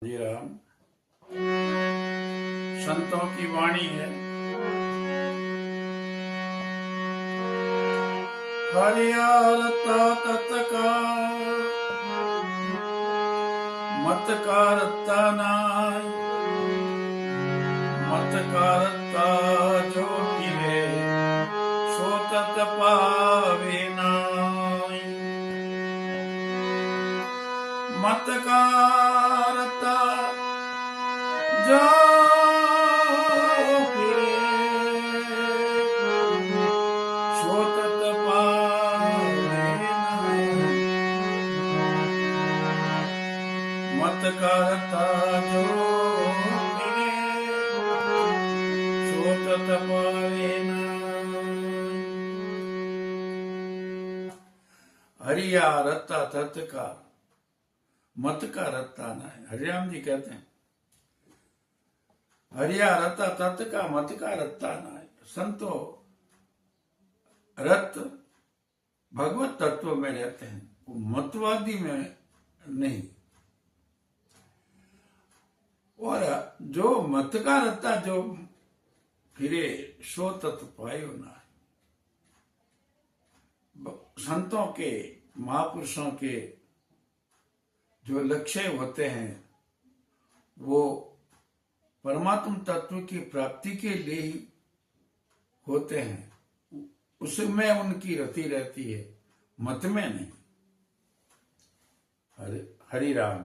जी राम। संतों की वाणी है। हरियारता तत्का मत कारता नाय, मत कारता जो पीवे सो तत पावे नाय। मत कारता जो पीवे सो तत पावे नाय। मत कारता जो पीवे सो तत पावे नाय। हरिया रत्ता तत् का मत का रत्ता ना है। हरिराम जी कहते हैं हरिया रत्ता तत् का मत का रत्ता ना है। संतो रत भगवत तत्व में रहते हैं, वो मतवादी में नहीं। और जो मत का रत्ता जो फिरे सो तत् पायो ना है। संतों के महापुरुषों के जो लक्ष्य होते हैं वो परमात्म तत्व की प्राप्ति के लिए ही होते हैं। उसमें उनकी रति रहती है, मत में नहीं। हरि राम।